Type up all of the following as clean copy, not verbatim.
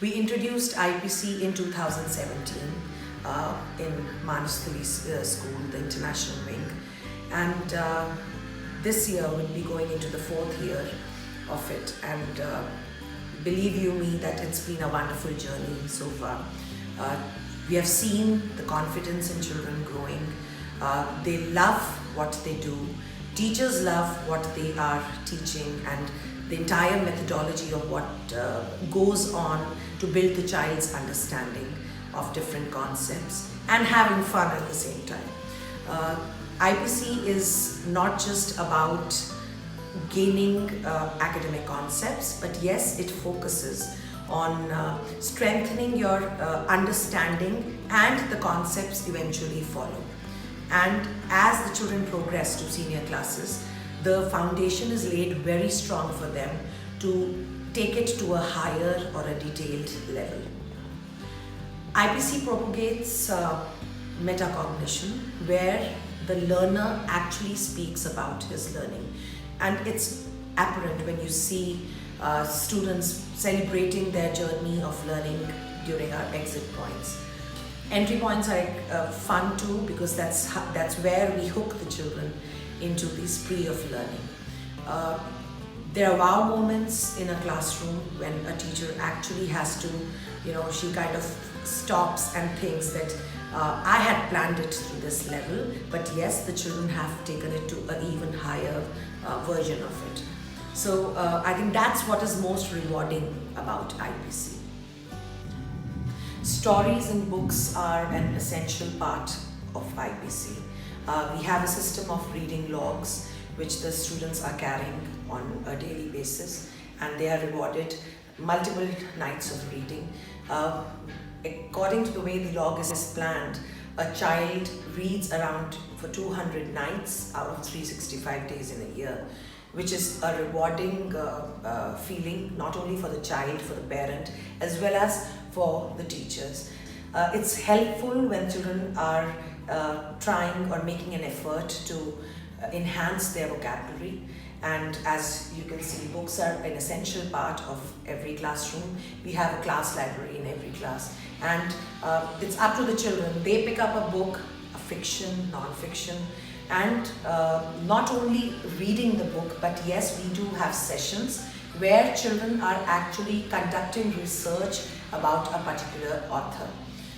We introduced IPC in 2017 in Manasthali School, the international wing, and this year we'll be going into the fourth year of it. And believe you me that it's been a wonderful journey so far. We have seen the confidence in children growing. They love what they do. Teachers love what they are teaching, and the entire methodology of what goes on to build the child's understanding of different concepts and having fun at the same time. IPC is not just about gaining academic concepts, but yes, it focuses on strengthening your understanding, and the concepts eventually follow. And as the children progress to senior classes, the foundation is laid very strong for them to take it to a higher or a detailed level. IPC propagates metacognition, where the learner actually speaks about his learning. And it's apparent when you see students celebrating their journey of learning during our exit points. Entry points are fun too, because that's where we hook the children into the spree of learning. There are wow moments in a classroom when a teacher actually has to, she kind of stops and thinks that I had planned it to this level, but yes, the children have taken it to an even higher version of it. So I think that's what is most rewarding about IPC. Stories and books are an essential part of IPC. We have a system of reading logs which the students are carrying on a daily basis, and they are rewarded multiple nights of reading. According to the way the log is planned, a child reads around for 200 nights out of 365 days in a year, which is a rewarding feeling, not only for the child, for the parent, as well as for the teachers. It's helpful when children are trying or making an effort to enhance their vocabulary. And as you can see, books are an essential part of every classroom. We have a class library in every class. And it's up to the children. They pick up a book, a fiction, non-fiction, and not only reading the book, but yes, we do have sessions where children are actually conducting research about a particular author.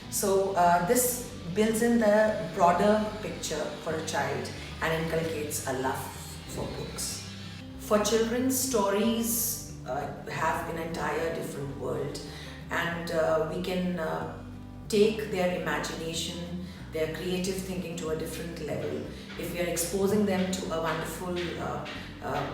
So this builds in the broader picture for a child and inculcates a love for books. For children, stories have an entire different world, and we can take their imagination, their creative thinking to a different level if we are exposing them to a wonderful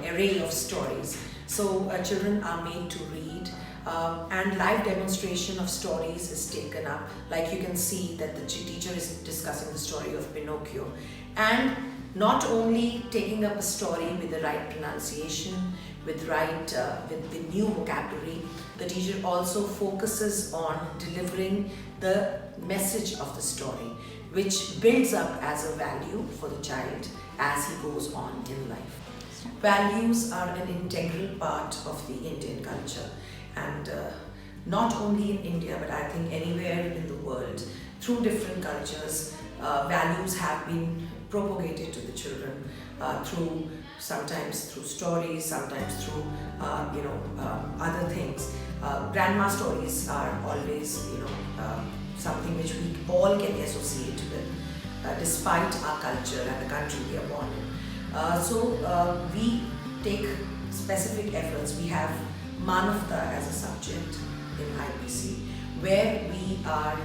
array of stories. So children are made to read, and live demonstration of stories is taken up. Like you can see that the teacher is discussing the story of Pinocchio, and not only taking up a story with the right pronunciation, with the new vocabulary, the teacher also focuses on delivering the message of the story, which builds up as a value for the child as he goes on in life. Values are an integral part of the Indian culture, and not only in India, but I think anywhere in the world, through different cultures, values have been propagated to the children sometimes through stories, sometimes through other things. Grandma stories are always something which we all can associate with, despite our culture and the country we are born in. So we take specific efforts. We have Manavta as a subject in IPC, where we are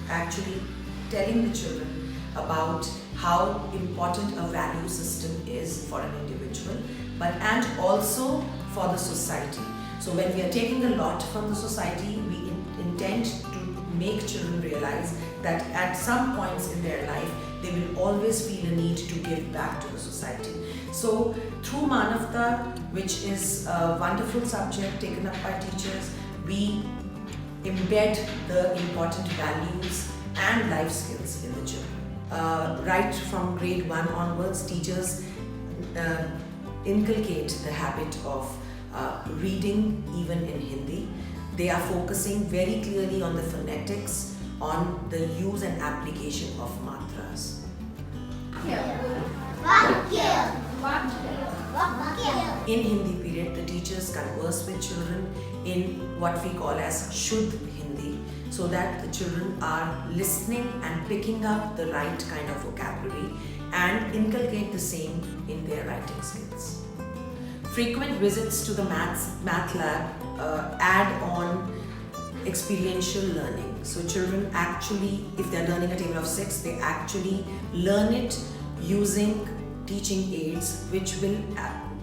actually telling the children about how important a value system is for an individual, and also for the society. So when we are taking a lot from the society, we intend to make children realize that at some points in their life, they will always feel a need to give back to the society. So through Manavta, which is a wonderful subject taken up by teachers, we embed the important values and life skills in the children. Right from grade 1 onwards, teachers inculcate the habit of reading even in Hindi. They are focusing very clearly on the phonetics, on the use and application of matras. In Hindi period, the teachers converse with children in what we call as Shuddh Hindi, so that the children are listening and picking up the right kind of vocabulary and inculcate the same in their writing skills. Frequent visits to the math lab add on experiential learning. So children actually, if they're learning a table of 6, they actually learn it using teaching aids which will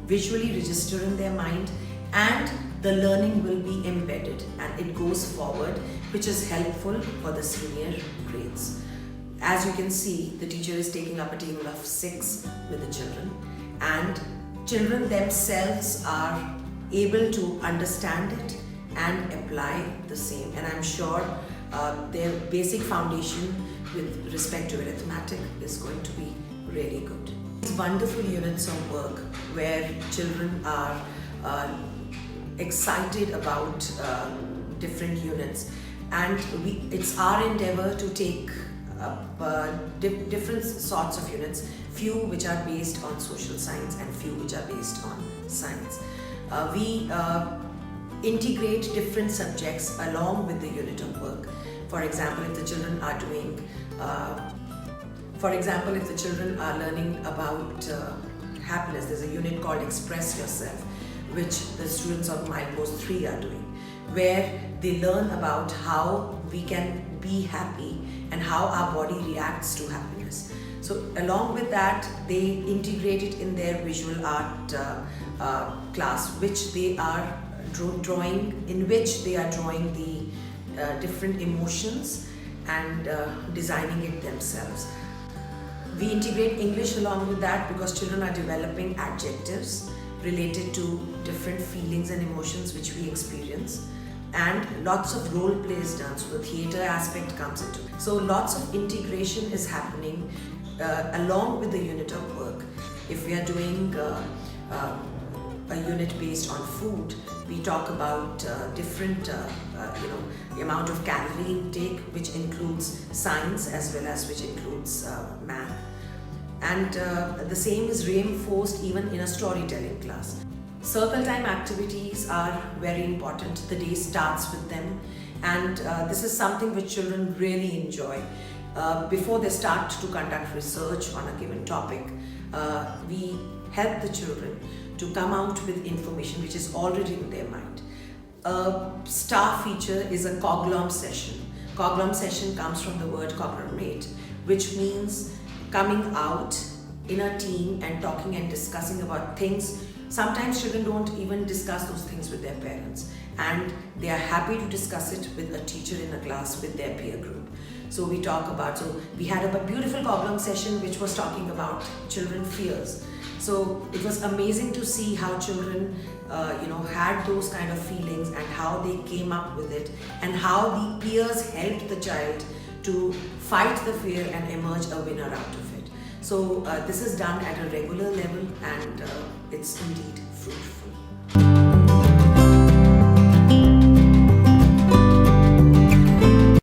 visually register in their mind, and the learning will be embedded and it goes forward, which is helpful for the senior grades. As you can see, the teacher is taking up a table of 6 with the children, and children themselves are able to understand it and apply the same. And I'm sure their basic foundation with respect to arithmetic is going to be really good. These wonderful units of work where children are excited about different units, and it's our endeavor to take different sorts of units, few which are based on social science and few which are based on science. We integrate different subjects along with the unit of work. For example, if the children are learning about happiness, there's a unit called Express Yourself, which the students of Milepost 3 are doing, where they learn about how we can be happy and how our body reacts to happiness. So along with that, they integrate it in their visual art class, which they are drawing, in which they are drawing the different emotions and designing it themselves. We integrate English along with that because children are developing adjectives related to different feelings and emotions which we experience, and lots of role play is done, so the theatre aspect comes into it. So lots of integration is happening along with the unit of work. If we are doing a unit based on food, we talk about different, the amount of calorie intake, which includes science as well as which includes math. And the same is reinforced even in a storytelling class. Circle time activities are very important. The day starts with them, and this is something which children really enjoy. Before they start to conduct research on a given topic, we help the children to come out with information which is already in their mind. A star feature is a coglom session. Coglom session comes from the word conglomerate, which means coming out in a team and talking and discussing about things. Sometimes children don't even discuss those things with their parents, and they are happy to discuss it with a teacher in a class with their peer group. So we had a beautiful coglom session which was talking about children fears. So it was amazing to see how children had those kind of feelings and how they came up with it, and how the peers helped the child to fight the fear and emerge a winner out of it. So this is done at a regular level, and it's indeed fruitful.